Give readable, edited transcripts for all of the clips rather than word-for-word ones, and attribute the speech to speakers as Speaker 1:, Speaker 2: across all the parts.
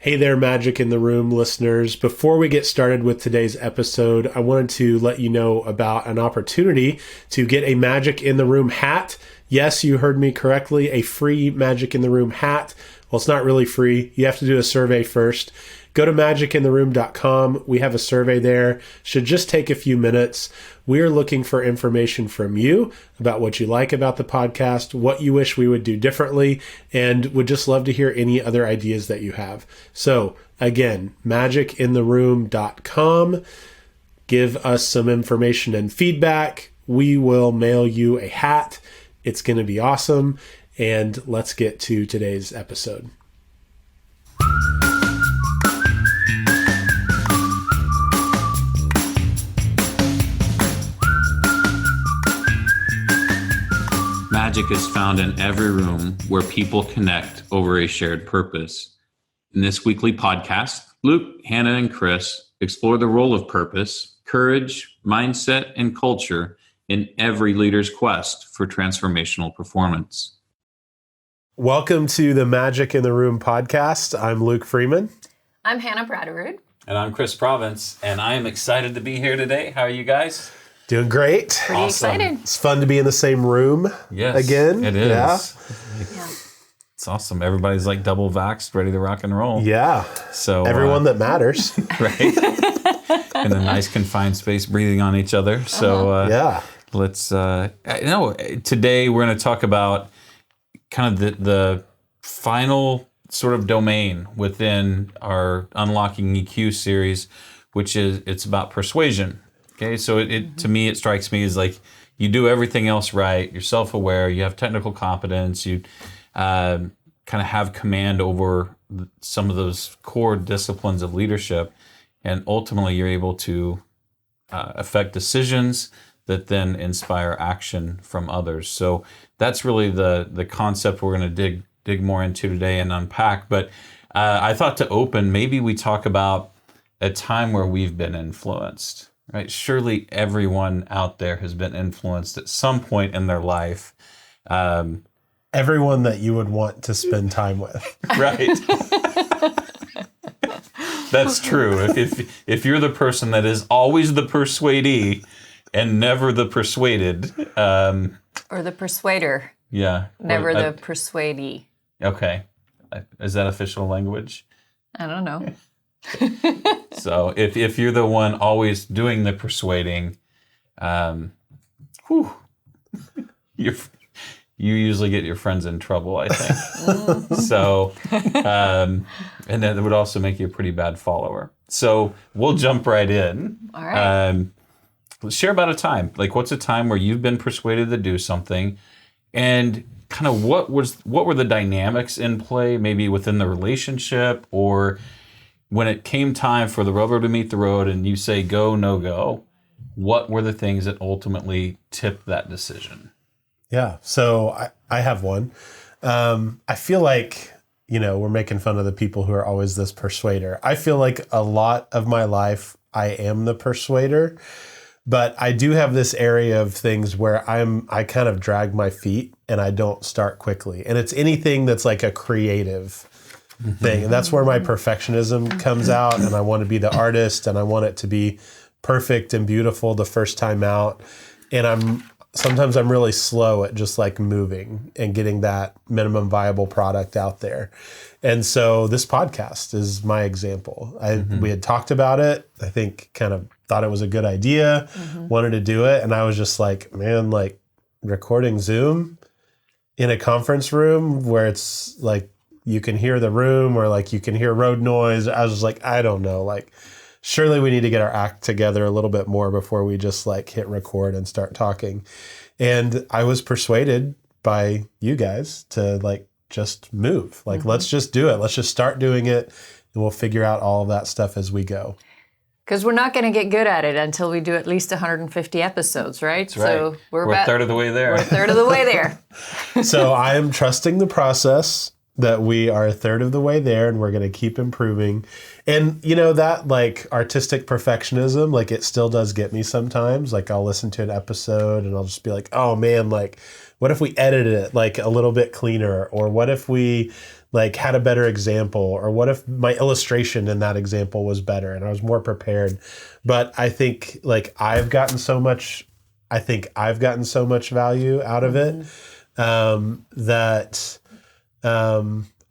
Speaker 1: Hey there, Magic in the Room listeners. Before we get started with today's episode, I wanted to let you know about an opportunity to get a Magic in the Room hat. Yes, you heard me correctly, a free Magic in the Room hat. Well, it's not really free. You have to do a survey first. Go to magicintheroom.com. We have a survey there. Should just take a few minutes. We're looking for information from you about what you like about the podcast, what you wish we would do differently, and would just love to hear any other ideas that you have. So again, magicintheroom.com. Give us some information and feedback. We will mail you a hat. It's going to be awesome. And let's get to today's episode.
Speaker 2: Magic is found in every room where people connect over a shared purpose. In this weekly podcast, Luke, Hannah, and Chris explore the role of purpose, courage, mindset, and culture in every leader's quest for transformational performance.
Speaker 1: Welcome to the Magic in the Room podcast. I'm Luke Freeman.
Speaker 3: I'm Hannah Bratterud.
Speaker 4: And I'm Chris Province, and I am excited to be here today. How are you guys?
Speaker 1: Doing great.
Speaker 3: Pretty excited.
Speaker 1: It's fun to be in the same room again.
Speaker 4: It is.
Speaker 1: Yeah.
Speaker 4: It's awesome. Everybody's like double vaxxed, ready to rock and roll.
Speaker 1: Yeah.
Speaker 4: So
Speaker 1: everyone that matters.
Speaker 4: Right. In a nice confined space, breathing on each other. So let's, today we're going to talk about kind of the final sort of domain within our Unlocking EQ series, which is, it's about persuasion. Okay, so to me, it strikes me as like you do everything else right. You're self-aware. You have technical competence. You kind of have command over some of those core disciplines of leadership, and ultimately, you're able to affect decisions that then inspire action from others. So that's really the concept we're going to dig more into today and unpack. But I thought to open, maybe we talk about a time where we've been influenced. Right? Surely everyone out there has been influenced at some point in their life.
Speaker 1: Everyone that you would want to spend time with.
Speaker 4: Right. That's true. If you're the person that is always the persuadee and never the persuaded.
Speaker 3: Or the persuader.
Speaker 4: Yeah.
Speaker 3: Never the persuadee.
Speaker 4: Okay. Is that official language?
Speaker 3: I don't know.
Speaker 4: So if you're the one always doing the persuading, you usually get your friends in trouble, I think. So, and that would also make you a pretty bad follower. So we'll jump right in.
Speaker 3: All right.
Speaker 4: Let's share about a time. Like, what's a time where you've been persuaded to do something, and kind of what were the dynamics in play, maybe within the relationship, or when it came time for the rubber to meet the road and you say go, no go, what were the things that ultimately tipped that decision?
Speaker 1: Yeah, so I have one. I feel like, we're making fun of the people who are always this persuader. I feel like a lot of my life, I am the persuader, but I do have this area of things where I kind of drag my feet and I don't start quickly. And it's anything that's like a creative thing. And that's where my perfectionism comes out, and I want to be the artist and I want it to be perfect and beautiful the first time out. And sometimes I'm really slow at just like moving and getting that minimum viable product out there. And so this podcast is my example. We had talked about it. I think kind of thought it was a good idea, wanted to do it. And I was just like, man, like recording Zoom in a conference room where it's like, you can hear the room or like you can hear road noise. I was just like, I don't know, like surely we need to get our act together a little bit more before we just like hit record and start talking. And I was persuaded by you guys to like just move. Like, let's just do it. Let's just start doing it and we'll figure out all of that stuff as we go.
Speaker 3: Because we're not going to get good at it until we do at least 150 episodes, right?
Speaker 4: That's right.
Speaker 3: So
Speaker 4: we're a third of the way there.
Speaker 3: We're a third of the way there.
Speaker 1: So I am trusting the process that we are a third of the way there and we're going to keep improving. And that like artistic perfectionism, like it still does get me sometimes. Like I'll listen to an episode and I'll just be like, oh man, like what if we edited it like a little bit cleaner? Or what if we like had a better example, or what if my illustration in that example was better and I was more prepared. But I think like I've gotten so much value out of it that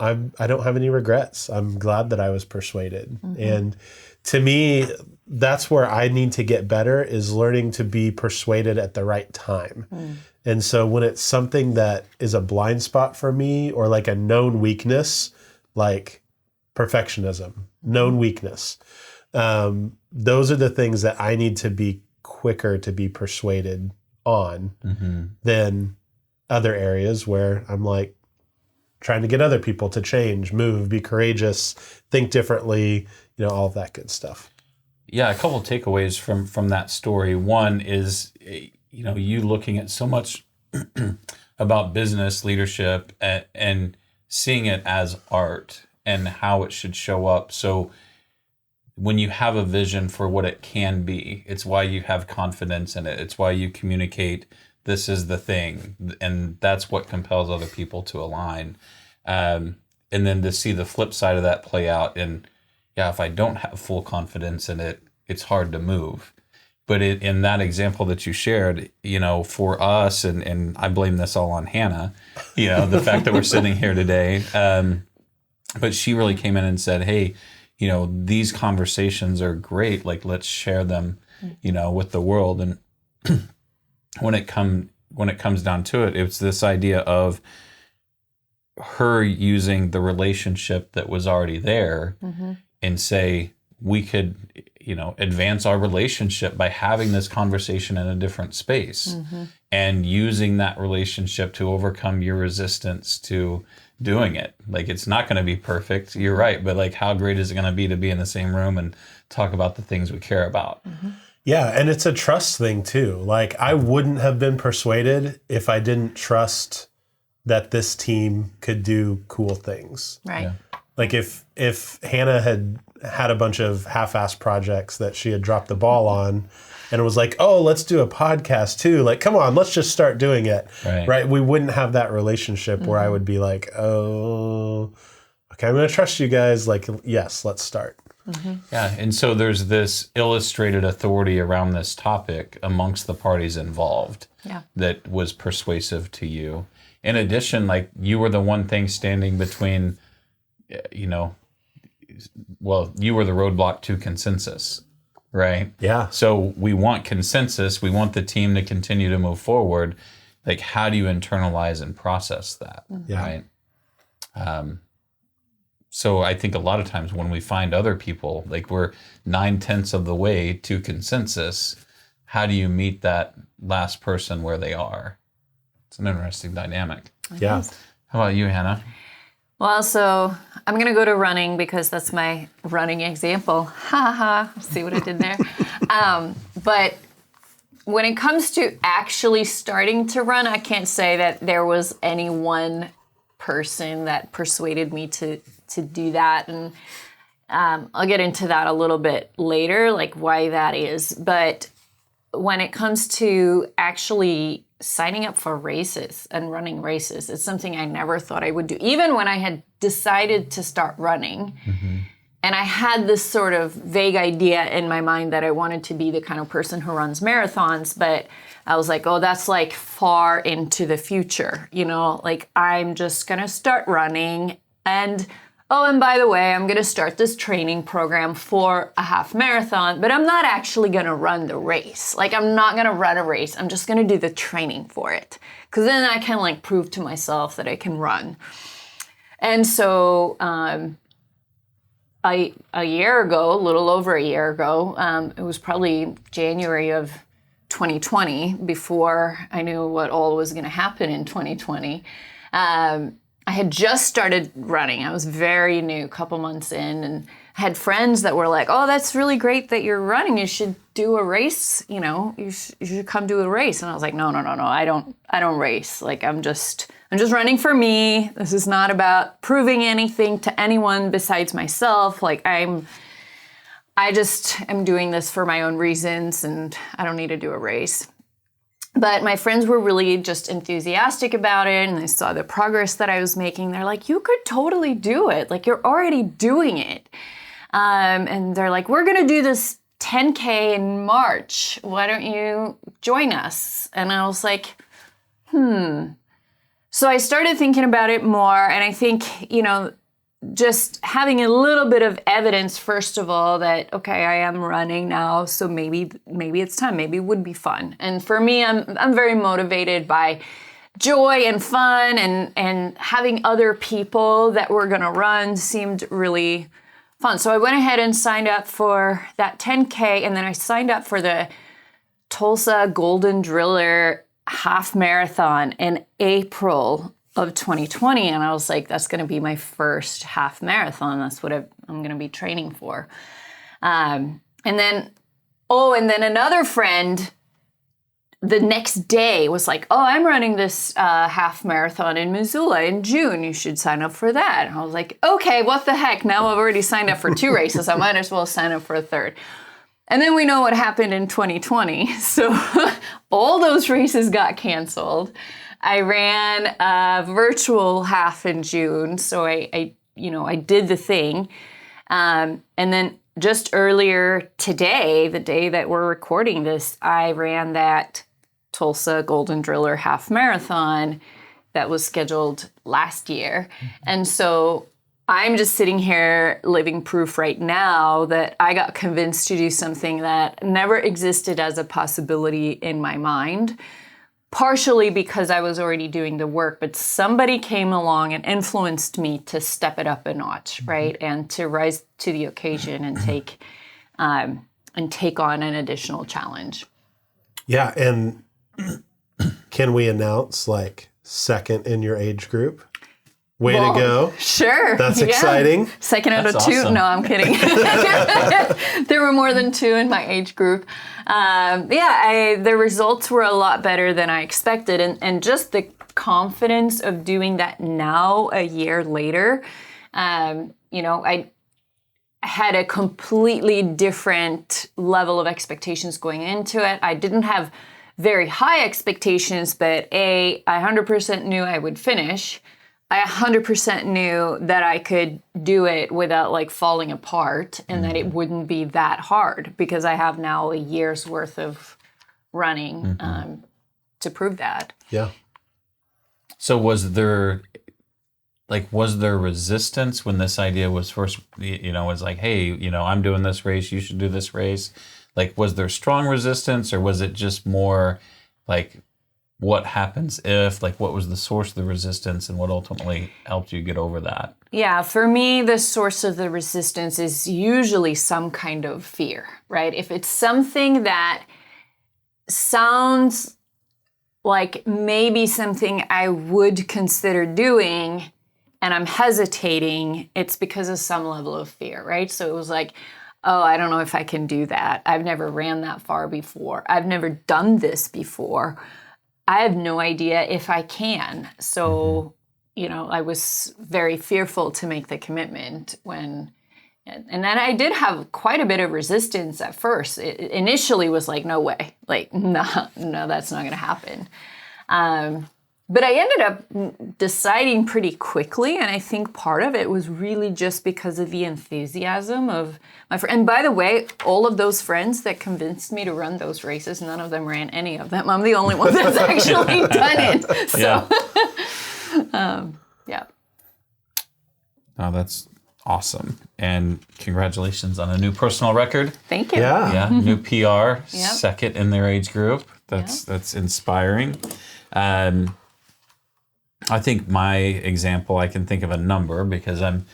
Speaker 1: I don't have any regrets. I'm glad that I was persuaded. And to me, that's where I need to get better, is learning to be persuaded at the right time. And so when it's something that is a blind spot for me, or like a known weakness, like perfectionism, known weakness, those are the things that I need to be quicker to be persuaded on than other areas where I'm like trying to get other people to change, move, be courageous, think differently, all of that good stuff.
Speaker 4: Yeah, a couple of takeaways from that story. One is, you looking at so much about business leadership and seeing it as art and how it should show up. So when you have a vision for what it can be, it's why you have confidence in it. It's why you communicate, this is the thing. And that's what compels other people to align. And then to see the flip side of that play out. And yeah, if I don't have full confidence in it, it's hard to move. But in that example that you shared, for us, and I blame this all on Hannah, the fact that we're sitting here today. But she really came in and said, hey, these conversations are great. Like, let's share them, with the world. And when it comes down to it, it's this idea of her using the relationship that was already there and say, we could, advance our relationship by having this conversation in a different space and using that relationship to overcome your resistance to doing it. Like, it's not going to be perfect. You're right. But like, how great is it going to be in the same room and talk about the things we care about?
Speaker 1: Yeah. And it's a trust thing too. Like, I wouldn't have been persuaded if I didn't trust that this team could do cool things.
Speaker 3: Right.
Speaker 4: Yeah.
Speaker 1: Like if Hannah had a bunch of half-assed projects that she had dropped the ball on and it was like, oh, let's do a podcast too. Like, come on, let's just start doing it. Right? We wouldn't have that relationship where I would be like, oh, okay, I'm going to trust you guys. Like, yes, let's start.
Speaker 4: Yeah. And so there's this illustrated authority around this topic amongst the parties involved that was persuasive to you. In addition, like, you were the one thing standing between, you were the roadblock to consensus, right?
Speaker 1: Yeah.
Speaker 4: So we want consensus. We want the team to continue to move forward. Like, how do you internalize and process that, right? So I think a lot of times when we find other people, like, we're 9/10 of the way to consensus, how do you meet that last person where they are? It's an interesting dynamic.
Speaker 1: Yeah.
Speaker 4: How about you, Hannah?
Speaker 3: Well, so I'm going to go to running because that's my running example. Ha ha. See what I did there? But when it comes to actually starting to run, I can't say that there was any one person that persuaded me to do that. And I'll get into that a little bit later, like why that is. But when it comes to actually signing up for races and running races, it's something I never thought I would do. Even when I had decided to start running, and I had this sort of vague idea in my mind that I wanted to be the kind of person who runs marathons, but I was like, oh, that's like far into the future, like I'm just going to start running. And by the way, I'm going to start this training program for a half marathon, but I'm not actually going to run the race. Like, I'm not going to run a race. I'm just going to do the training for it. Because then I can like prove to myself that I can run. And so a year ago, a little over a year ago, it was probably January of 2020, before I knew what all was going to happen in 2020. I had just started running. I was very new, a couple months in, and I had friends that were like, oh, that's really great that you're running. You should do a race. You should come do a race. And I was like, no, I don't race. Like, I'm just running for me. This is not about proving anything to anyone besides myself. Like, I just am doing this for my own reasons, and I don't need to do a race. But my friends were really just enthusiastic about it, and they saw the progress that I was making. They're like, you could totally do it. Like, you're already doing it. And they're like, we're going to do this 10K in March. Why don't you join us? And I was like, So I started thinking about it more, and I think, just having a little bit of evidence, first of all, that, okay, I am running now, so maybe it's time. Maybe it would be fun. And for me, I'm very motivated by joy and fun, and having other people that were going to run seemed really fun. So I went ahead and signed up for that 10K, and then I signed up for the Tulsa Golden Driller half marathon in April of 2020, and I was like, that's going to be my first half marathon. That's what I'm going to be training for. And then another friend the next day was like, oh, I'm running this half marathon in Missoula in June. You should sign up for that. And I was like, okay, what the heck? Now I've already signed up for 2 races. I might as well sign up for a third. And then we know what happened in 2020. So all those races got canceled. I ran a virtual half in June, so I did the thing. And then just earlier today, the day that we're recording this, I ran that Tulsa Golden Driller half marathon that was scheduled last year. And so I'm just sitting here living proof right now that I got convinced to do something that never existed as a possibility in my mind. Partially because I was already doing the work, but somebody came along and influenced me to step it up a notch, right? And to rise to the occasion and take on an additional challenge.
Speaker 1: Yeah, and can we announce second in your age group? Way to go.
Speaker 3: Sure.
Speaker 1: That's exciting.
Speaker 3: Second out of 2. Awesome. No, I'm kidding. There were more than 2 in my age group. The results were a lot better than I expected. And just the confidence of doing that now, a year later, I had a completely different level of expectations going into it. I didn't have very high expectations, but I 100% knew I would finish. I 100% knew that I could do it without falling apart, and that it wouldn't be that hard, because I have now a year's worth of running to prove that.
Speaker 1: Yeah.
Speaker 4: So was there resistance when this idea was first, was like, hey, I'm doing this race, you should do this race? Was there strong resistance, or was it just more what happens if, what was the source of the resistance, and what ultimately helped you get over that?
Speaker 3: Yeah, for me, the source of the resistance is usually some kind of fear, right? If it's something that sounds like maybe something I would consider doing and I'm hesitating, it's because of some level of fear, right? So it was like, oh, I don't know if I can do that. I've never ran that far before. I've never done this before. I have no idea if I can. So, I was very fearful to make the commitment and then I did have quite a bit of resistance at first. It initially was like, no way, no, that's not going to happen. But I ended up deciding pretty quickly, and I think part of it was really just because of the enthusiasm of my friend. And by the way, all of those friends that convinced me to run those races, none of them ran any of them. I'm the only one that's actually done it. So, yeah.
Speaker 4: Oh, that's awesome. And congratulations on a new personal record.
Speaker 3: Thank you.
Speaker 1: Yeah.
Speaker 4: New PR, second in their age group. That's inspiring. I think my example, I can think of a number because I'm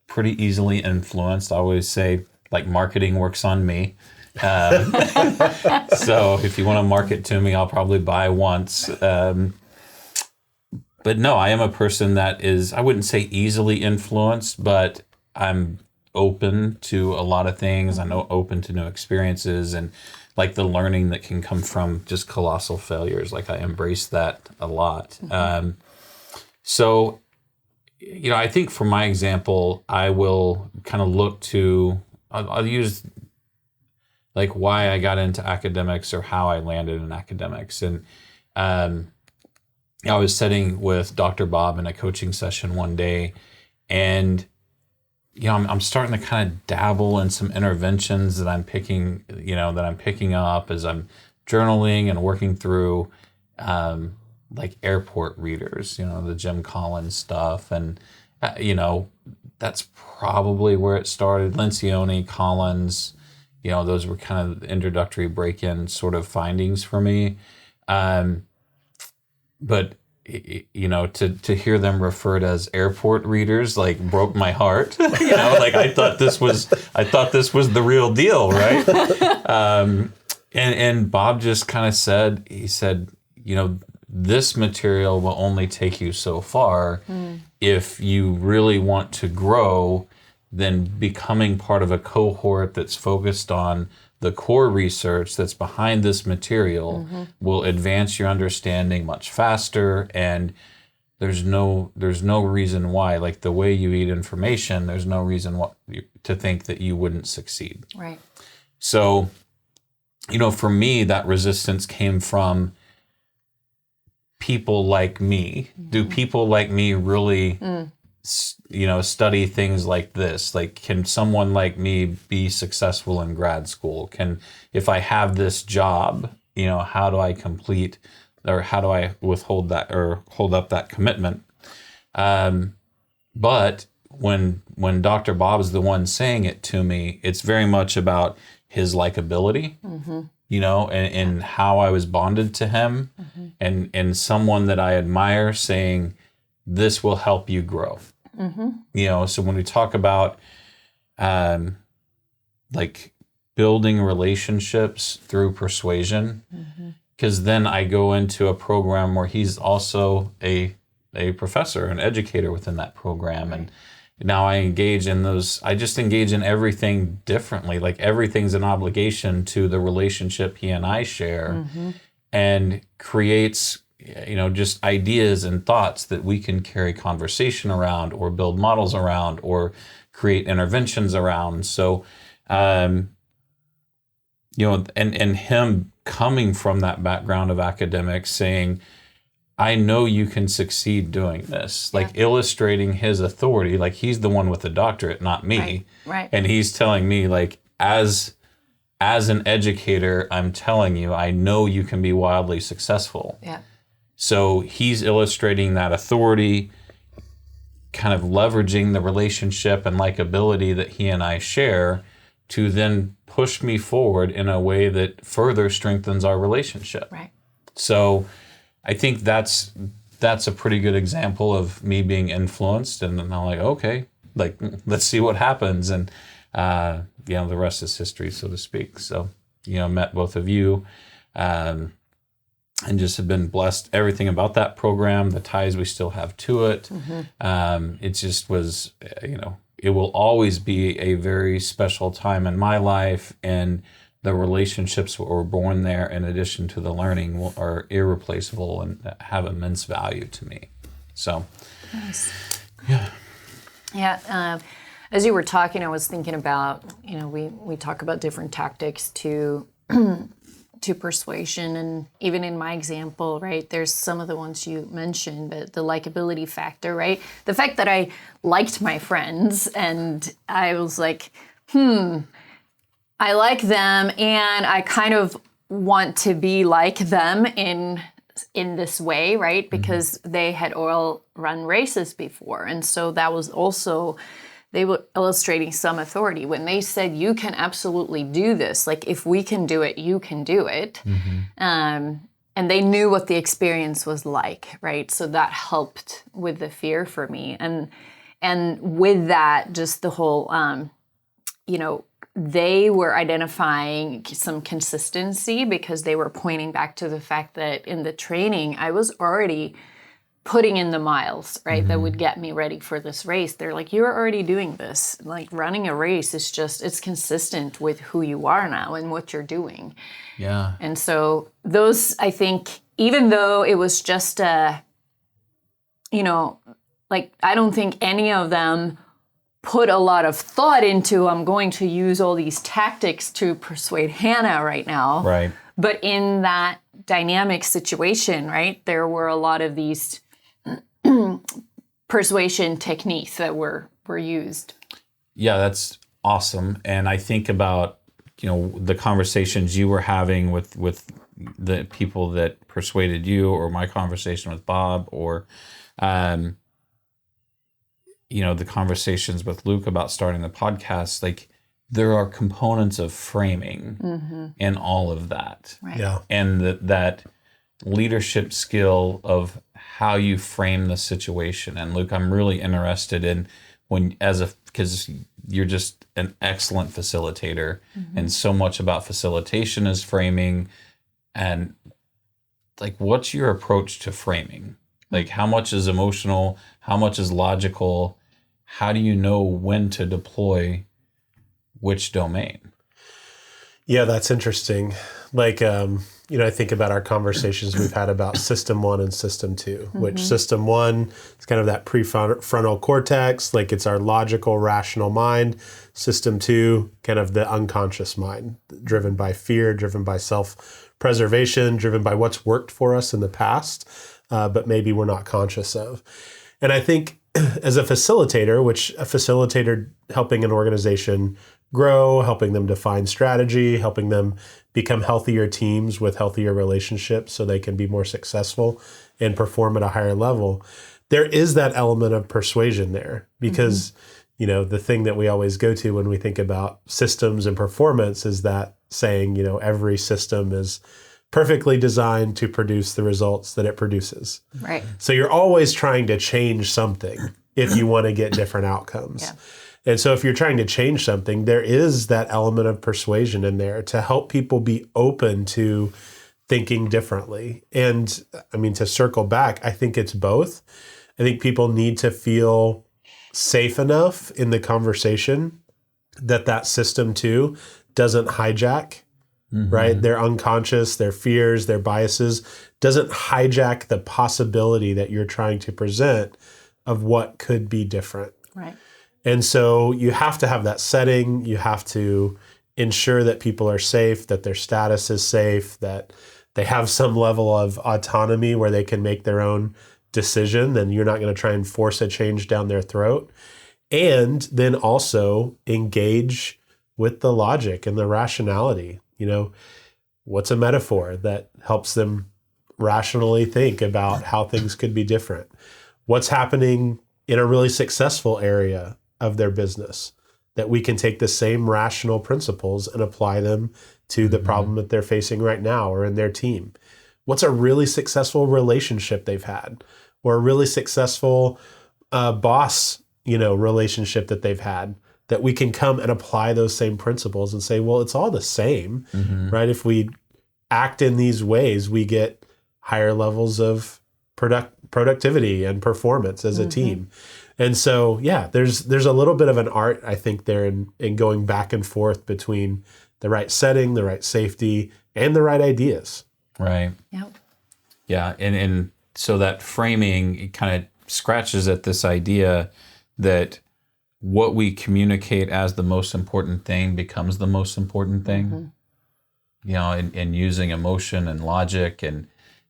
Speaker 4: pretty easily influenced. I always say, marketing works on me. So if you want to market to me, I'll probably buy once. But no, I am a person that is, I wouldn't say easily influenced, but I'm open to a lot of things. I'm open to new experiences and the learning that can come from just colossal failures. I embrace that a lot. So, I think for my example, I will kind of look to, I'll use like why I got into academics or how I landed in academics. And I was sitting with Dr. Bob in a coaching session one day, and I'm starting to kind of dabble in some interventions that I'm picking up as I'm journaling and working through like airport readers, the Jim Collins stuff. And, that's probably where it started. Lencioni, Collins, those were kind of introductory break-in sort of findings for me. But to hear them referred as airport readers like broke my heart. Like I thought this was the real deal, right? And Bob just kind of said, this material will only take you so far. If you really want to grow, then becoming part of a cohort that's focused on the core research that's behind this material will advance your understanding much faster. And there's no reason why, like the way you eat information, there's no reason to think that you wouldn't succeed.
Speaker 3: Right.
Speaker 4: So, for me, that resistance came from people like me. Do people like me really study things like this? Like, can someone like me be successful in grad school? If I have this job, how do I complete, or how do I withhold that or hold up that commitment? But when Dr. Bob is the one saying it to me, it's very much about his likability, and how I was bonded to him, and someone that I admire saying, this will help you grow. So when we talk about like building relationships through persuasion, because then I go into a program where he's also a professor, an educator within that program. Right. And now I engage in those, I just engage in everything differently. Like everything's an obligation to the relationship he and I share, and creates just ideas and thoughts that we can carry conversation around or build models around or create interventions around. So, and him coming from that background of academics saying, I know you can succeed doing this, like illustrating his authority, like he's the one with the doctorate, not me.
Speaker 3: Right.
Speaker 4: And he's telling me, like, as an educator, I'm telling you, I know you can be wildly successful.
Speaker 3: Yeah.
Speaker 4: So he's illustrating that authority, kind of leveraging the relationship and likability that he and I share to then push me forward in a way that further strengthens our relationship.
Speaker 3: Right.
Speaker 4: So I think that's a pretty good example of me being influenced, and then I'm like, okay, like let's see what happens, and the rest is history, so to speak. So met both of you, and just have been blessed. Everything about that program, the ties we still have to it, it just was, it will always be a very special time in my life, and the relationships that were born there, in addition to the learning, are irreplaceable and have immense value to me. So,
Speaker 3: nice.
Speaker 4: Yeah.
Speaker 3: Yeah. As you were talking, I was thinking about, we talk about different tactics to persuasion, and even in my example, right, there's some of the ones you mentioned, but the likability factor, right? The fact that I liked my friends and I was like, I like them and I kind of want to be like them in this way, right? Because they had all run races before. And so that was also, they were illustrating some authority. When they said, you can absolutely do this, like if we can do it, you can do it. And they knew what the experience was like, right? So that helped with the fear for me. And with that, just the whole, they were identifying some consistency because they were pointing back to the fact that in the training, I was already putting in the miles, right, that would get me ready for this race. They're like, you're already doing this. Like running a race is just, it's consistent with who you are now and what you're doing.
Speaker 4: Yeah.
Speaker 3: And so those, I think, even though it was just I don't think any of them put a lot of thought into, I'm going to use all these tactics to persuade Hannah right now.
Speaker 4: Right.
Speaker 3: But in that dynamic situation, right, there were a lot of these persuasion techniques that were used.
Speaker 4: Yeah, that's awesome. And I think about, the conversations you were having with the people that persuaded you, or my conversation with Bob, or the conversations with Luke about starting the podcast. Like, there are components of framing in all of that.
Speaker 3: Right.
Speaker 1: Yeah.
Speaker 4: And that leadership skill of how you frame the situation. And Luke, I'm really interested in because you're just an excellent facilitator, and so much about facilitation is framing. And like, what's your approach to framing? Like, how much is emotional? How much is logical? How do you know when to deploy which domain?
Speaker 1: Yeah, that's interesting. Like, I think about our conversations we've had about system 1 and system 2, which system 1 is kind of that prefrontal cortex, like it's our logical, rational mind. System 2, kind of the unconscious mind, driven by fear, driven by self-preservation, driven by what's worked for us in the past, but maybe we're not conscious of. And I think as a facilitator helping an organization grow, helping them define strategy, helping them become healthier teams with healthier relationships so they can be more successful and perform at a higher level. There is that element of persuasion there because, the thing that we always go to when we think about systems and performance is that saying, every system is perfectly designed to produce the results that it produces.
Speaker 3: Right.
Speaker 1: So you're always trying to change something if you want to get different outcomes.
Speaker 3: Yeah.
Speaker 1: And so if you're trying to change something, there is that element of persuasion in there to help people be open to thinking differently. And to circle back, I think it's both. I think people need to feel safe enough in the conversation that system 2 doesn't hijack, right? Their unconscious, their fears, their biases doesn't hijack the possibility that you're trying to present of what could be different.
Speaker 3: Right.
Speaker 1: And so you have to have that setting. You have to ensure that people are safe, that their status is safe, that they have some level of autonomy where they can make their own decision. Then you're not going to try and force a change down their throat. And then also engage with the logic and the rationality. What's a metaphor that helps them rationally think about how things could be different? What's happening in a really successful area of their business that we can take the same rational principles and apply them to the problem that they're facing right now or in their team? What's a really successful relationship they've had, or a really successful boss, relationship that they've had, that we can come and apply those same principles and say, well, it's all the same, right? If we act in these ways, we get higher levels of productivity and performance as a team. And so, there's a little bit of an art, I think, there in going back and forth between the right setting, the right safety, and the right ideas.
Speaker 4: Right.
Speaker 3: Yep.
Speaker 4: Yeah. And so that framing, it kind of scratches at this idea that what we communicate as the most important thing becomes the most important thing. And using emotion and logic. And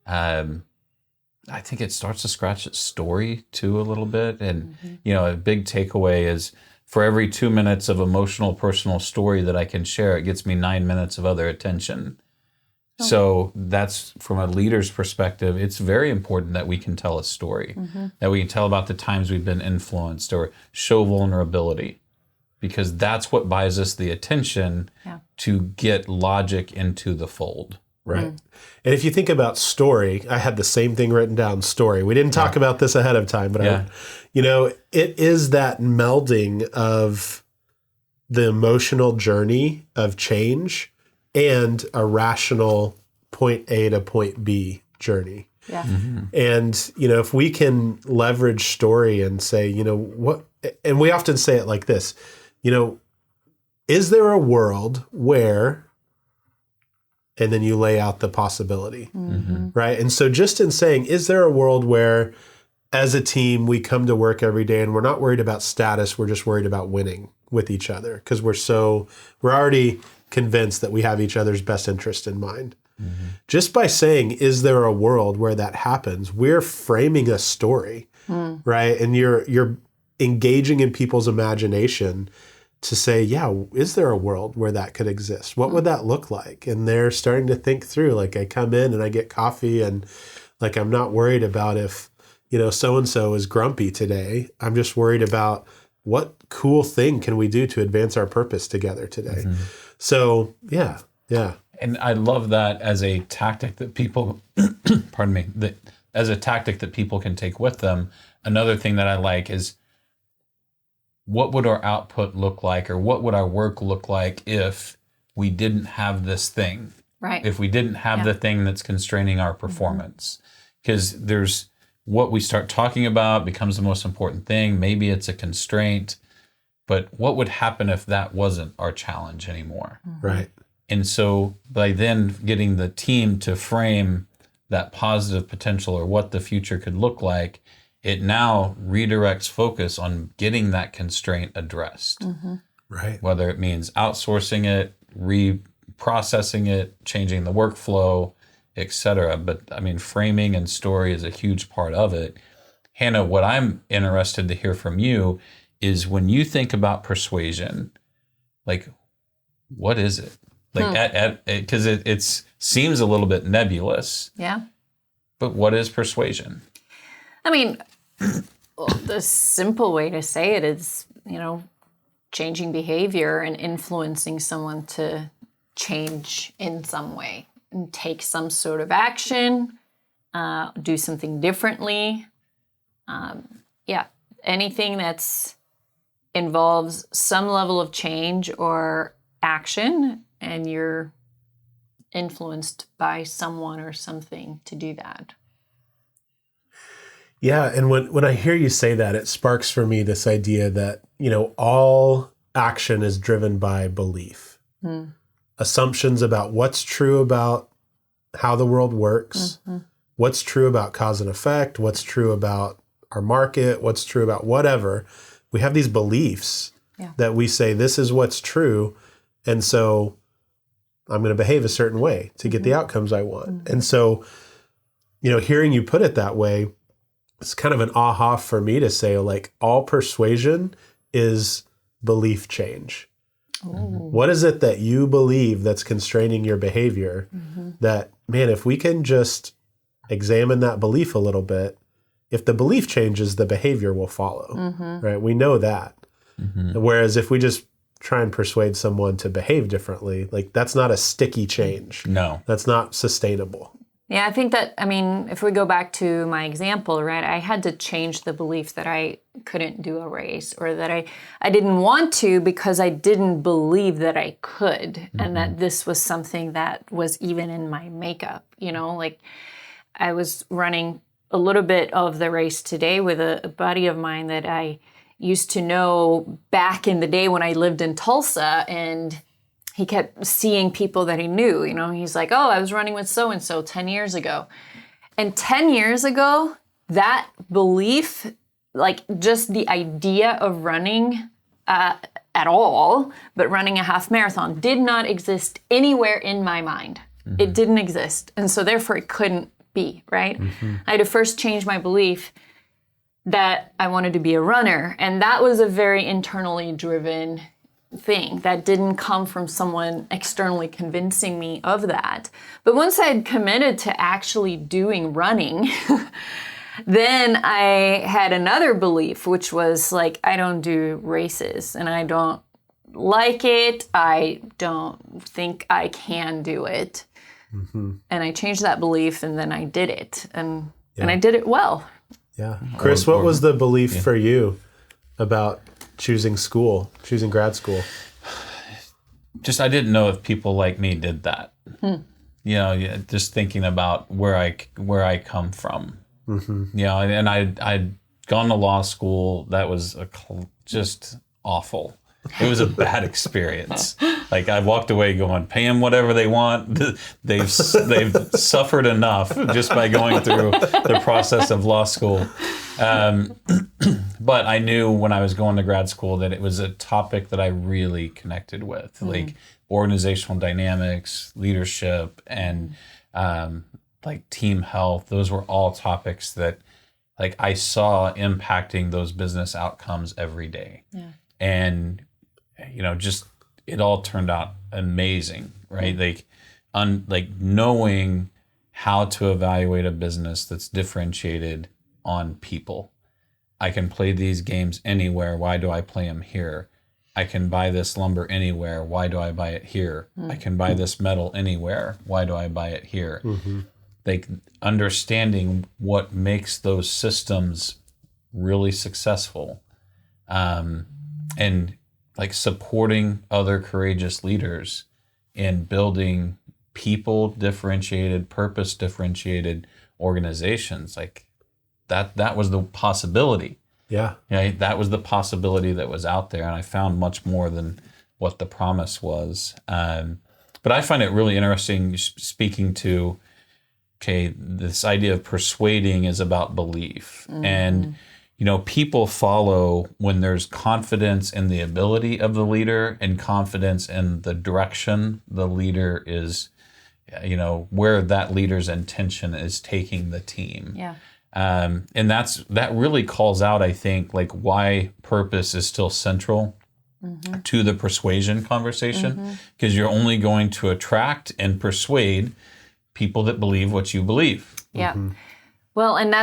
Speaker 4: I think it starts to scratch at story too a little bit. And, a big takeaway is for every 2 minutes of emotional personal story that I can share, it gets me 9 minutes of other attention. So that's, from a leader's perspective, it's very important that we can tell a story, that we can tell about the times we've been influenced or show vulnerability, because that's what buys us the attention to get logic into the fold.
Speaker 1: Right. And if you think about story, I had the same thing written down, story. We didn't talk about this ahead of time, but it is that melding of the emotional journey of change and a rational point A to point B journey.
Speaker 3: Yeah.
Speaker 1: And, if we can leverage story and say, what, and we often say it like this, is there a world where, and then you lay out the possibility, right? And so just in saying, is there a world where as a team, we come to work every day and we're not worried about status. We're just worried about winning with each other because we're already convinced that we have each other's best interest in mind. Mm-hmm. Just by saying, is there a world where that happens? We're framing a story, right? And you're engaging in people's imagination to say, yeah, is there a world where that could exist? What would that look like? And they're starting to think through, like I come in and I get coffee and like, I'm not worried about if, so-and-so is grumpy today. I'm just worried about what cool thing can we do to advance our purpose together today? Mm-hmm. So, yeah.
Speaker 4: And I love that as a tactic that people, as a tactic that people can take with them. Another thing that I like is, what would our output look like, or what would our work look like if we didn't have this thing?
Speaker 3: Right.
Speaker 4: If we didn't have the thing that's constraining our performance. Because there's what we start talking about becomes the most important thing. Maybe it's a constraint, but what would happen if that wasn't our challenge anymore?
Speaker 1: Right.
Speaker 4: And so by then getting the team to frame that positive potential or what the future could look like, it now redirects focus on getting that constraint addressed. Mm-hmm.
Speaker 1: Right.
Speaker 4: Whether it means outsourcing it, reprocessing it, changing the workflow, etc. But I mean, framing and story is a huge part of it. Hannah, what I'm interested to hear from you is when you think about persuasion, like, what is it? Like, because it seems a little bit nebulous.
Speaker 3: Yeah.
Speaker 4: But what is persuasion?
Speaker 3: I mean, the simple way to say it is, changing behavior and influencing someone to change in some way and take some sort of action, do something differently. Anything that's involves some level of change or action, and you're influenced by someone or something to do that.
Speaker 1: Yeah, and when I hear you say that, it sparks for me this idea that, all action is driven by belief. Assumptions about what's true about how the world works, what's true about cause and effect, what's true about our market, what's true about whatever. We have these beliefs that we say, this is what's true, and so I'm going to behave a certain way to get the outcomes I want. And so, hearing you put it that way, it's kind of an aha for me to say, like, all persuasion is belief change. Ooh. What is it that you believe that's constraining your behavior that, man, if we can just examine that belief a little bit, if the belief changes, the behavior will follow, right? We know that. Whereas if we just try and persuade someone to behave differently, like, that's not a sticky change.
Speaker 4: No.
Speaker 1: That's not sustainable.
Speaker 3: Yeah, I think that, if we go back to my example, right, I had to change the belief that I couldn't do a race, or that I didn't want to because I didn't believe that I could, and that this was something that was even in my makeup, like I was running a little bit of the race today with a buddy of mine that I used to know back in the day when I lived in Tulsa, and he kept seeing people that he knew, he's like, oh, I was running with so-and-so 10 years ago. And 10 years ago, that belief, like just the idea of running at all, but running a half marathon did not exist anywhere in my mind. It didn't exist. And so therefore it couldn't be, right? I had to first change my belief that I wanted to be a runner. And that was a very internally driven thing that didn't come from someone externally convincing me of that. But once I had committed to actually doing running, then I had another belief, which was like, I don't do races and I don't like it. I don't think I can do it. And I changed that belief, and then I did it, and I did it well.
Speaker 1: Yeah. Chris, what was the belief for you about choosing grad school?
Speaker 4: Just, I didn't know if people like me did that. Just thinking about where I come from. And I'd gone to law school. That was just awful. It was a bad experience. Like I walked away going, pay them whatever they want. They've suffered enough just by going through the process of law school. But I knew when I was going to grad school that it was a topic that I really connected with, like organizational dynamics, leadership, and like team health. Those were all topics that like I saw impacting those business outcomes every day. Yeah. And, you know, just it all turned out amazing, right? Like knowing how to evaluate a business that's differentiated on people. I can play these games anywhere. Why do I play them here? I can buy this lumber anywhere. Why do I buy it here? I can buy this metal anywhere. Why do I buy it here? Like understanding what makes those systems really successful, and like supporting other courageous leaders in building people differentiated, purpose differentiated organizations. Like that was the possibility. Yeah. Right? That was the possibility that was out there. And I found much more than what the promise was. But I find it really interesting speaking to, okay, this idea of persuading is about belief. And, you know, people follow when there's confidence in the ability of the leader and confidence in the direction the leader is, you know, where that leader's intention is taking the team. Yeah. And that really calls out, I think, like why purpose is still central to the persuasion conversation, because you're only going to attract and persuade people that believe what you believe.
Speaker 3: Yeah. Well, and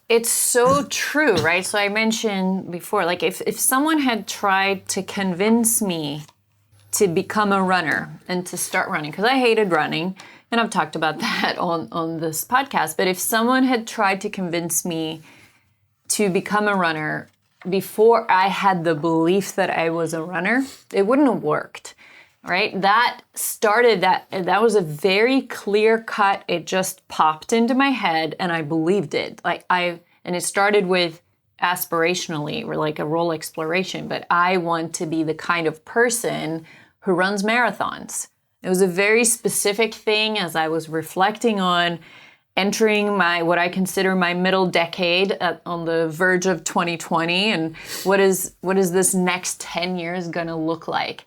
Speaker 3: it's so true, right? So I mentioned before, like if someone had tried to convince me to become a runner and to start running, because I hated running, and I've talked about that on this podcast, but if someone had tried to convince me to become a runner before I had the belief that I was a runner, it wouldn't have worked, right? That was a very clear cut, it just popped into my head and I believed it. And it started with aspirationally, or like a role exploration, but I want to be the kind of person who runs marathons. It was a very specific thing as I was reflecting on entering what I consider my middle decade on the verge of 2020, and what is this next 10 years going to look like?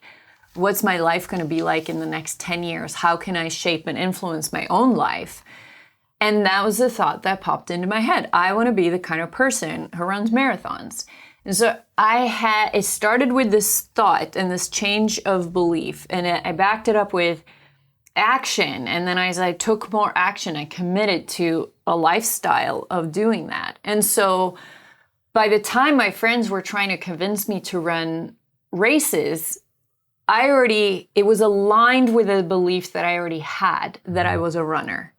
Speaker 3: What's my life going to be like in the next 10 years? How can I shape and influence my own life? And that was the thought that popped into my head. I want to be the kind of person who runs marathons. And so it started with this thought and this change of belief, and I backed it up with action. And then as I took more action, I committed to a lifestyle of doing that. And so by the time my friends were trying to convince me to run races, it was aligned with a belief that I already had, that I was a runner.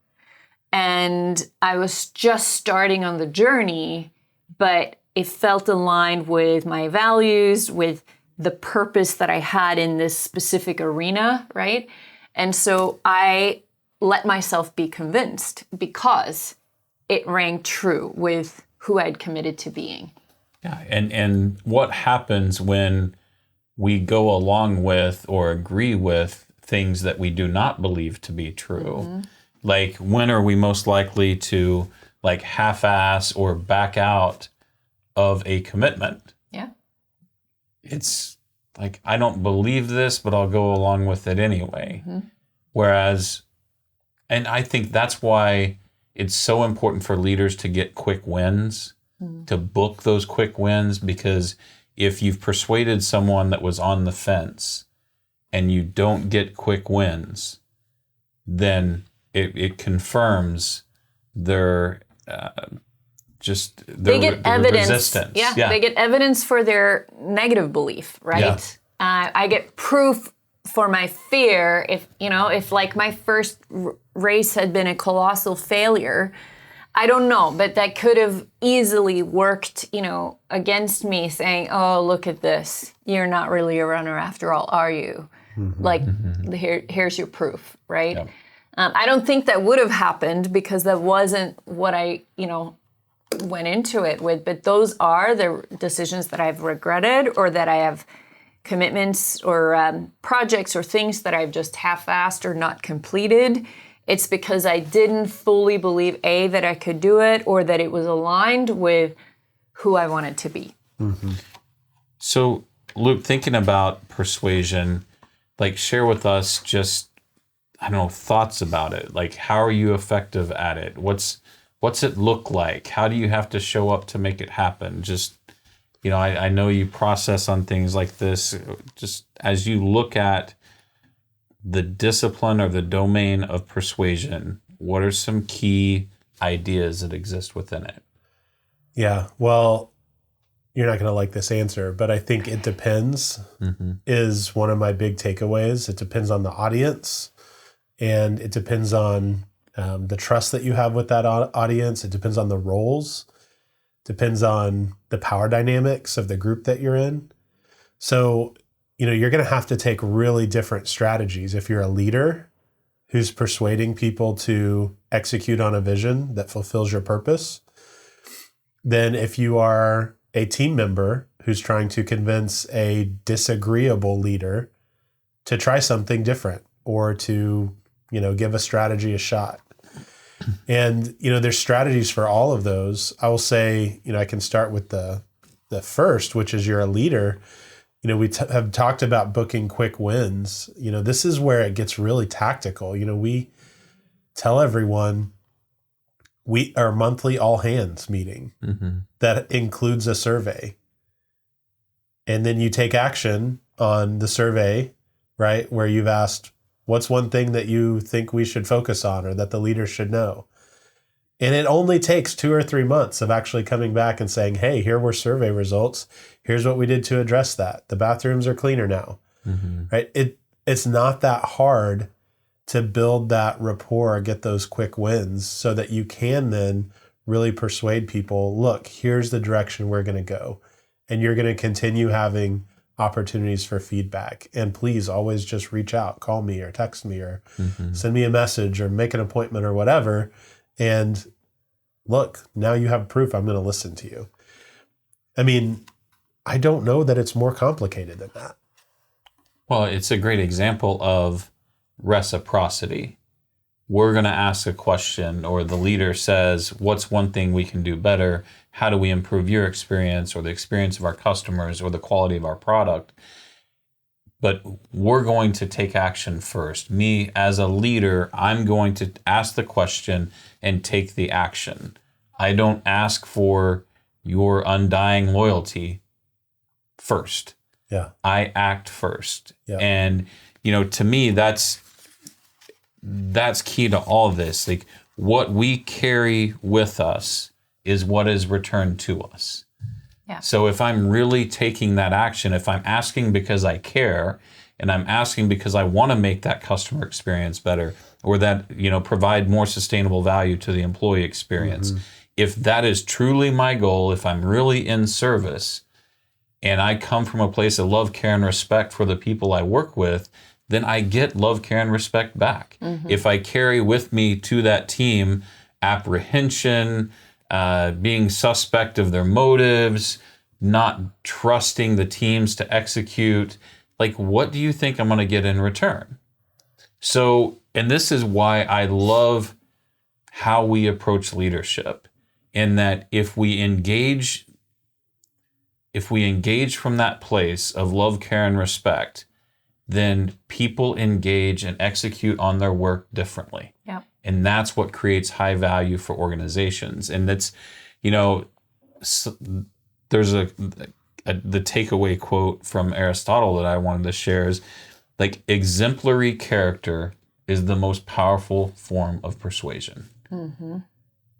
Speaker 3: And I was just starting on the journey, but it felt aligned with my values, with the purpose that I had in this specific arena, right? And so I let myself be convinced because it rang true with who I'd committed to being.
Speaker 4: Yeah, and what happens when we go along with or agree with things that we do not believe to be true? Like, when are we most likely to like half-ass or back out of a commitment? Yeah. It's like, I don't believe this, but I'll go along with it anyway. Whereas, and I think that's why it's so important for leaders to get quick wins, to book those quick wins, because if you've persuaded someone that was on the fence and you don't get quick wins, then it confirms their
Speaker 3: they get evidence.
Speaker 4: Resistance.
Speaker 3: Yeah, they get evidence for their negative belief, right? Yeah. I get proof for my fear. If like my first race had been a colossal failure, I don't know, but that could have easily worked, against me, saying, "Oh, look at this. You're not really a runner after all, are you?" Here's your proof, right? Yeah. I don't think that would have happened because that wasn't what I, went into it with. But those are the decisions that I've regretted or that I have commitments or projects or things that I've just half-assed or not completed, it's because I didn't fully believe, A, that I could do it, or that it was aligned with who I wanted to be.
Speaker 1: Mm-hmm.
Speaker 4: So, Luke, thinking about persuasion, like share with us just, I don't know, thoughts about it. Like, how are you effective at it? What's it look like? How do you have to show up to make it happen? Just, you know, I know you process on things like this. Just as you look at the discipline or the domain of persuasion, what are some key ideas that exist within it?
Speaker 1: Yeah, well, you're not going to like this answer, but I think it depends is one of my big takeaways. It depends on the audience, and it depends on the trust that you have with that audience. It depends on the roles, depends on the power dynamics of the group that you're in. So, you know, you're going to have to take really different strategies. If you're a leader who's persuading people to execute on a vision that fulfills your purpose, then if you are a team member who's trying to convince a disagreeable leader to try something different or to, you know, give a strategy a shot. And, you know, there's strategies for all of those. I will say, you know, I can start with the first, which is you're a leader. You know, we have talked about booking quick wins. You know, this is where it gets really tactical. You know, we tell everyone our monthly all hands meeting that includes a survey. And then you take action on the survey, right? Where you've asked, what's one thing that you think we should focus on or that the leaders should know? And it only takes 2 or 3 months of actually coming back and saying, hey, here were survey results. Here's what we did to address that. The bathrooms are cleaner now, right? It's not that hard to build that rapport, get those quick wins so that you can then really persuade people, look, here's the direction we're going to go. And you're going to continue having opportunities for feedback. And please always just reach out, call me or text me or send me a message or make an appointment or whatever. And look, now you have proof I'm going to listen to you. I mean, I don't know that it's more complicated than that.
Speaker 4: Well, it's a great example of reciprocity. We're going to ask a question, or the leader says, what's one thing we can do better? How do we improve your experience or the experience of our customers or the quality of our product? But we're going to take action first. Me as a leader, I'm going to ask the question and take the action. I don't ask for your undying loyalty first.
Speaker 1: Yeah.
Speaker 4: I act first.
Speaker 1: Yeah.
Speaker 4: And, you know, to me, that's key to all of this. Like, what we carry with us is what is returned to us.
Speaker 3: Yeah.
Speaker 4: So if I'm really taking that action, if I'm asking because I care and I'm asking because I want to make that customer experience better or that, you know, provide more sustainable value to the employee experience, if that is truly my goal, if I'm really in service and I come from a place of love, care, and respect for the people I work with, then I get love, care, and respect back. If I carry with me to that team apprehension, being suspect of their motives, not trusting the teams to execute, like, what do you think I'm going to get in return? So, and this is why I love how we approach leadership, in that if we engage from that place of love, care, and respect, then people engage and execute on their work differently.
Speaker 3: Yeah.
Speaker 4: And that's what creates high value for organizations. And that's, you know, there's the takeaway quote from Aristotle that I wanted to share is, like, exemplary character is the most powerful form of persuasion.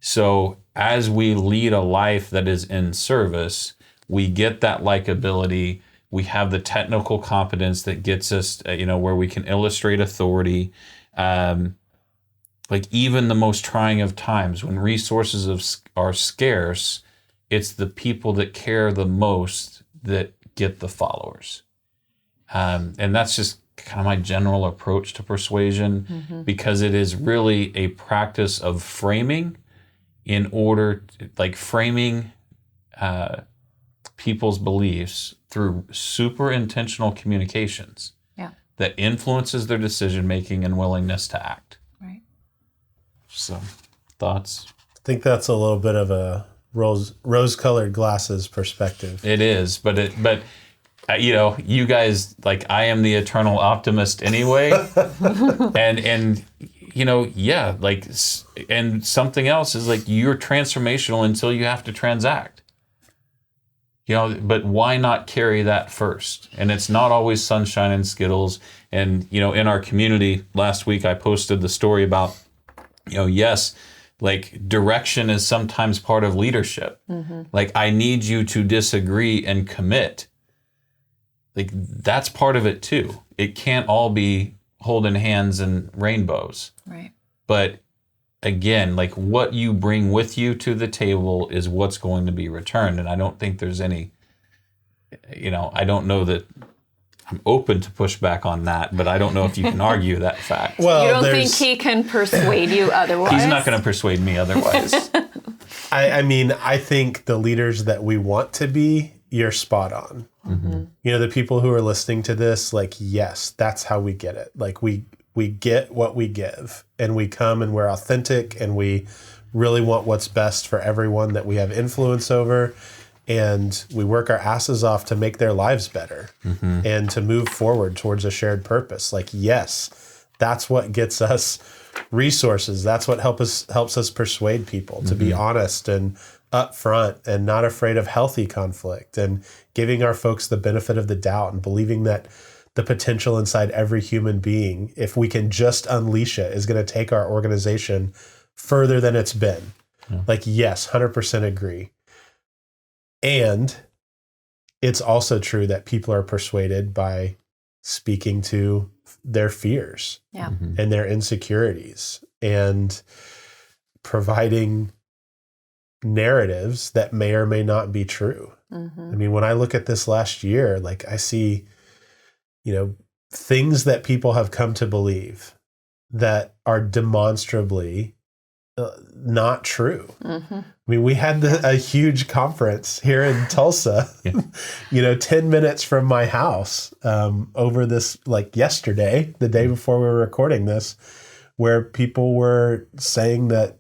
Speaker 4: So as we lead a life that is in service, we get that likability. We have the technical competence that gets us, you know, where we can illustrate authority. Like, even the most trying of times, when resources are scarce, it's the people that care the most that get the followers. And that's just kind of my general approach to persuasion, because it is really a practice of framing in order, like framing people's beliefs through super intentional communications that influences their decision making and willingness to act.
Speaker 3: Right.
Speaker 4: So, thoughts?
Speaker 1: I think that's a little bit of a rose-colored glasses perspective.
Speaker 4: It is, but you guys, like, I am the eternal optimist anyway, and like, and something else is like you're transformational until you have to transact. But why not carry that first? And it's not always sunshine and Skittles. And, in our community last week, I posted the story about, yes, like direction is sometimes part of leadership. Mm-hmm. Like, I need you to disagree and commit. Like, that's part of it too. It can't all be holding hands and rainbows.
Speaker 3: Right.
Speaker 4: But again, like what you bring with you to the table is what's going to be returned. And I don't think there's any, I don't know that I'm open to push back on that, but I don't know if you can argue that fact.
Speaker 3: Well, you don't think he can persuade you otherwise?
Speaker 4: He's not going to persuade me otherwise.
Speaker 1: I think the leaders that we want to be, you're spot on. Mm-hmm. The people who are listening to this, like, yes, that's how we get it. Like, we get what we give, and we come and we're authentic, and we really want what's best for everyone that we have influence over, and we work our asses off to make their lives better and to move forward towards a shared purpose. Like, yes, that's what gets us resources. That's what helps us persuade people to be honest and upfront and not afraid of healthy conflict, and giving our folks the benefit of the doubt and believing that the potential inside every human being, if we can just unleash it, is going to take our organization further than it's been. Yeah. Like, yes, 100% agree. And it's also true that people are persuaded by speaking to their fears and their insecurities and providing narratives that may or may not be true. Mm-hmm. I mean, when I look at this last year, like, I see things that people have come to believe that are demonstrably not true. Mm-hmm. I mean, we had a huge conference here in Tulsa, 10 minutes from my house over this, like, yesterday, the day before we were recording this, where people were saying that,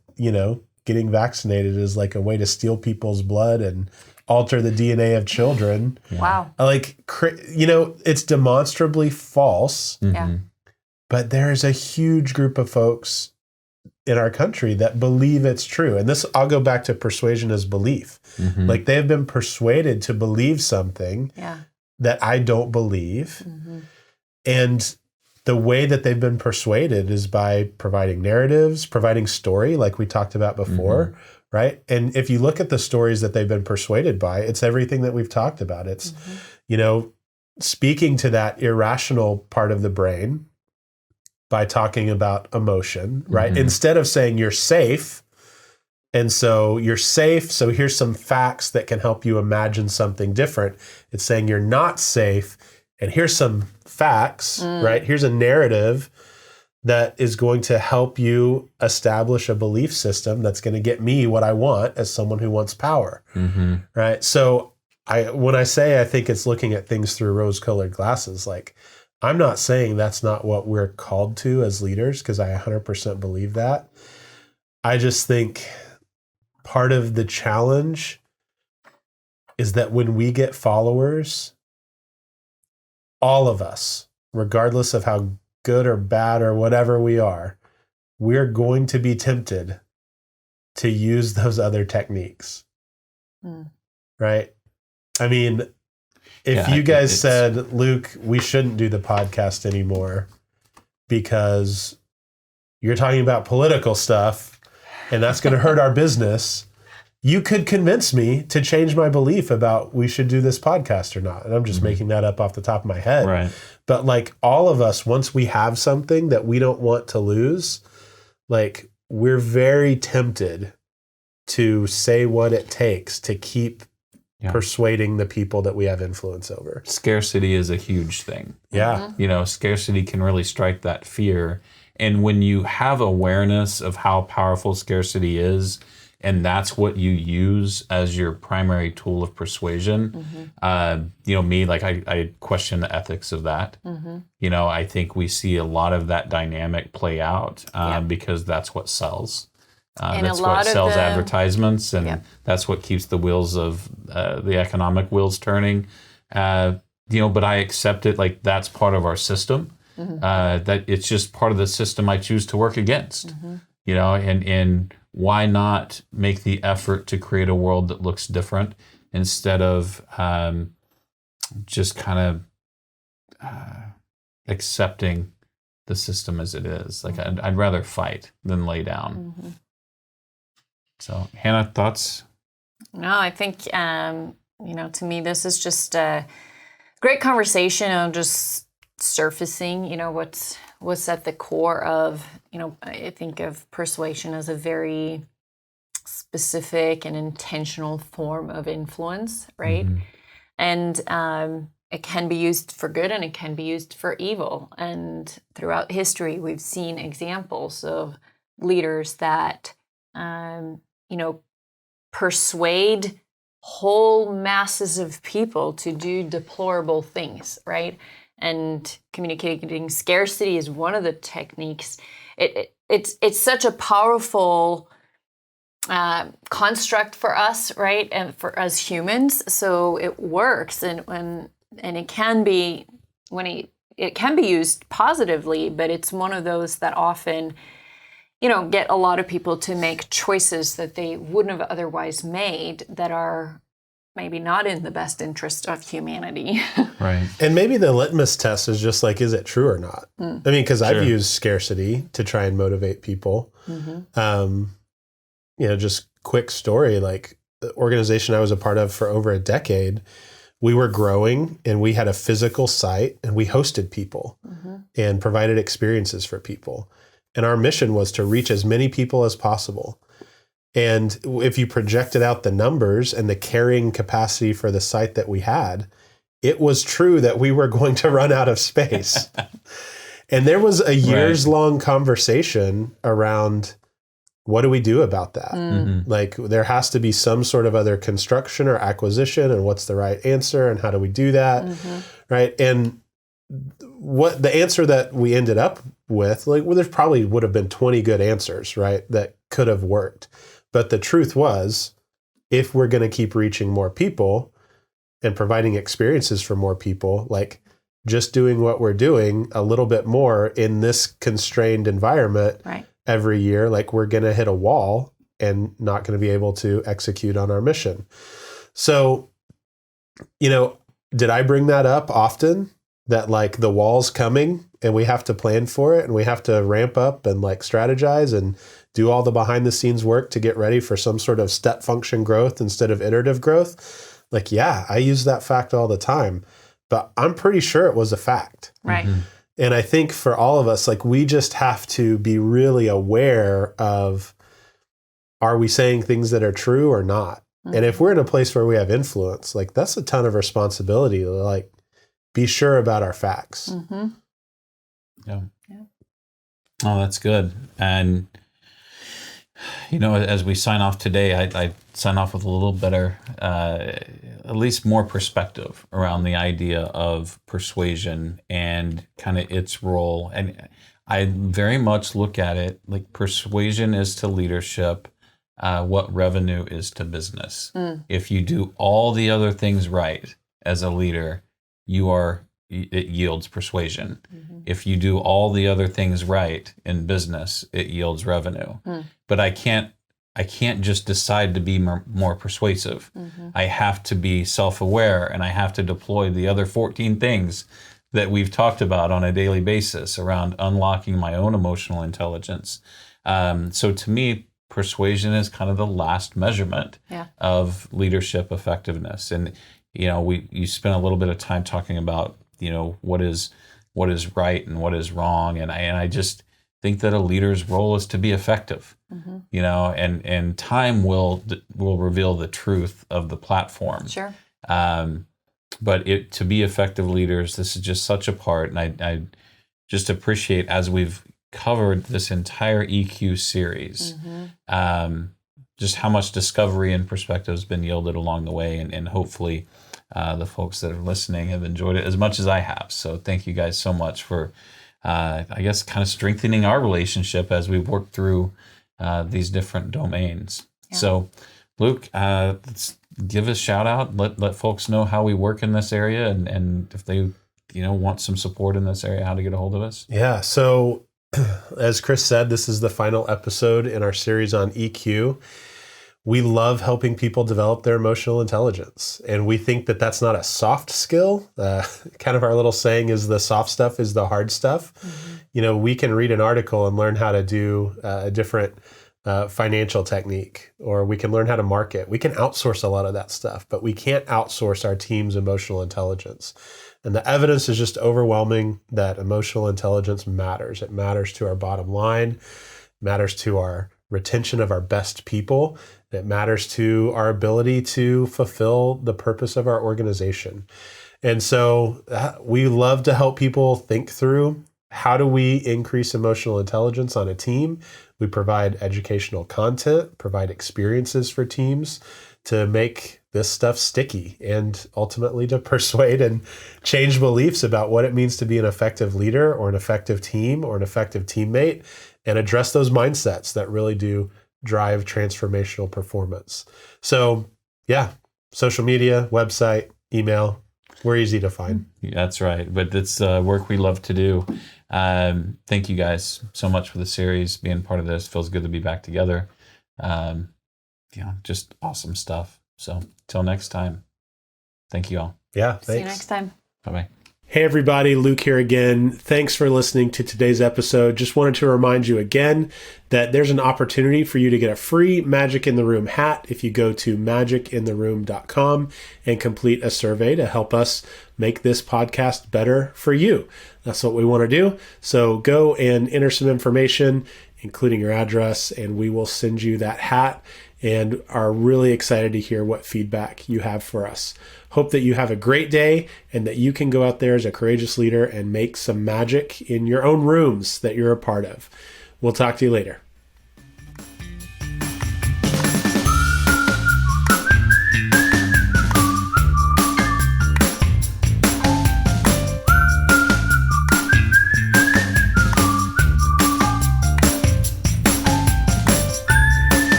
Speaker 1: getting vaccinated is like a way to steal people's blood and alter the DNA of children.
Speaker 3: Wow.
Speaker 1: Like, it's demonstrably false.
Speaker 3: Yeah.
Speaker 1: But there's a huge group of folks in our country that believe it's true. And this, I'll go back to persuasion as belief. Mm-hmm. Like, they've been persuaded to believe something that I don't believe. Mm-hmm. And the way that they've been persuaded is by providing narratives, providing story, like we talked about before, right? And if you look at the stories that they've been persuaded by, it's everything that we've talked about. It's, speaking to that irrational part of the brain by talking about emotion, right? Mm-hmm. Instead of saying you're safe, and so you're safe, so here's some facts that can help you imagine something different. It's saying you're not safe, and here's some facts, right? Here's a narrative that is going to help you establish a belief system that's going to get me what I want as someone who wants power, right? So when I say I think it's looking at things through rose-colored glasses, like, I'm not saying that's not what we're called to as leaders, because I 100% believe that. I just think part of the challenge is that when we get followers, all of us, regardless of how good or bad or whatever we are, we're going to be tempted to use those other techniques. Right? I mean, if you guys said, Luke, we shouldn't do the podcast anymore because you're talking about political stuff and that's going to hurt our business, you could convince me to change my belief about we should do this podcast or not. And I'm just making that up off the top of my head.
Speaker 4: Right.
Speaker 1: But like, all of us, once we have something that we don't want to lose, like, we're very tempted to say what it takes to keep persuading the people that we have influence over.
Speaker 4: Scarcity is a huge thing.
Speaker 1: Yeah.
Speaker 4: Scarcity can really strike that fear. And when you have awareness of how powerful scarcity is, and that's what you use as your primary tool of persuasion, me, like I question the ethics of that. I think we see a lot of that dynamic play out because that's what sells. That's what sells advertisements, and that's what keeps the wheels of the economic wheels turning. But I accept it like that's part of our system. That it's just part of the system I choose to work against. And why not make the effort to create a world that looks different instead of just kind of accepting the system as it is. Like I'd rather fight than lay down. So, Hannah, thoughts?
Speaker 3: No, I think, to me, this is just a great conversation on just surfacing, what's at the core of, I think of persuasion as a very specific and intentional form of influence, right? And it can be used for good and it can be used for evil. And throughout history, we've seen examples of leaders that, persuade whole masses of people to do deplorable things, right? And communicating scarcity is one of the techniques. It's such a powerful construct for us, right? And for us humans, so it works, and it can be it can be used positively, but it's one of those that often get a lot of people to make choices that they wouldn't have otherwise made that are maybe not in the best interest of humanity.
Speaker 4: Right.
Speaker 1: And maybe the litmus test is just like, is it true or not? I mean, because I've used scarcity to try and motivate people. Just quick story, like the organization I was a part of for over a decade, we were growing and we had a physical site and we hosted people and provided experiences for people. And our mission was to reach as many people as possible. And if you projected out the numbers and the carrying capacity for the site that we had, it was true that we were going to run out of space. And there was a years-long conversation around, what do we do about that? Like, there has to be some sort of other construction or acquisition, and what's the right answer, and how do we do that, right? And what the answer that we ended up with, there probably would have been 20 good answers, right, that could have worked. But the truth was, if we're going to keep reaching more people and providing experiences for more people, like just doing what we're doing a little bit more in this constrained environment every year, like we're going to hit a wall and not going to be able to execute on our mission. So, did I bring that up often? That like the wall's coming and we have to plan for it and we have to ramp up and like strategize and do all the behind the scenes work to get ready for some sort of step function growth instead of iterative growth. Like, yeah, I use that fact all the time, but I'm pretty sure it was a fact.
Speaker 3: Right.
Speaker 1: And I think for all of us, like we just have to be really aware of, are we saying things that are true or not? And if we're in a place where we have influence, like that's a ton of responsibility to like, be sure about our facts.
Speaker 4: Yeah. Oh, that's good. And, as we sign off today, I sign off with a little better, at least more perspective around the idea of persuasion and kind of its role. And I very much look at it like persuasion is to leadership what revenue is to business. If you do all the other things right as a leader, it yields persuasion. If you do all the other things right in business, it yields revenue. But I can't just decide to be more persuasive. I have to be self-aware, and I have to deploy the other 14 things that we've talked about on a daily basis around unlocking my own emotional intelligence. So to me, persuasion is kind of the last measurement of leadership effectiveness. And you spent a little bit of time talking about, what is right and what is wrong. And I just think that a leader's role is to be effective, and time will reveal the truth of the platform.
Speaker 3: Sure.
Speaker 4: But to be effective leaders, this is just such a part. And I just appreciate, as we've covered this entire EQ series, just how much discovery and perspective has been yielded along the way, and hopefully the folks that are listening have enjoyed it as much as I have. So thank you guys so much for, I guess, kind of strengthening our relationship as we work through these different domains. Yeah. So, Luke, let's give a shout out. Let folks know how we work in this area, and if they want some support in this area, how to get a hold of us.
Speaker 1: Yeah. So, as Chris said, this is the final episode in our series on EQ. We love helping people develop their emotional intelligence. And we think that that's not a soft skill. Kind of our little saying is the soft stuff is the hard stuff. Mm-hmm. We can read an article and learn how to do a different financial technique, or we can learn how to market. We can outsource a lot of that stuff, but we can't outsource our team's emotional intelligence. And the evidence is just overwhelming that emotional intelligence matters. It matters to our bottom line, matters to our retention of our best people. It matters to our ability to fulfill the purpose of our organization. And so we love to help people think through, how do we increase emotional intelligence on a team? We provide educational content, provide experiences for teams to make this stuff sticky, and ultimately to persuade and change beliefs about what it means to be an effective leader or an effective team or an effective teammate, and address those mindsets that really do drive transformational performance. So yeah, social media, website, email, we're easy to find.
Speaker 4: That's right. But it's work we love to do. Thank you guys so much for the series, being part of this. Feels good to be back together. Just awesome stuff. So till next time, thank you all.
Speaker 1: Yeah, thanks.
Speaker 3: See you next time.
Speaker 4: Bye-bye.
Speaker 1: Hey everybody, Luke here again. Thanks for listening to today's episode. Just wanted to remind you again that there's an opportunity for you to get a free Magic in the Room hat if you go to magicintheroom.com and complete a survey to help us make this podcast better for you. That's what we want to do. So go and enter some information, including your address, and we will send you that hat, and are really excited to hear what feedback you have for us. Hope that you have a great day and that you can go out there as a courageous leader and make some magic in your own rooms that you're a part of. We'll talk to you later.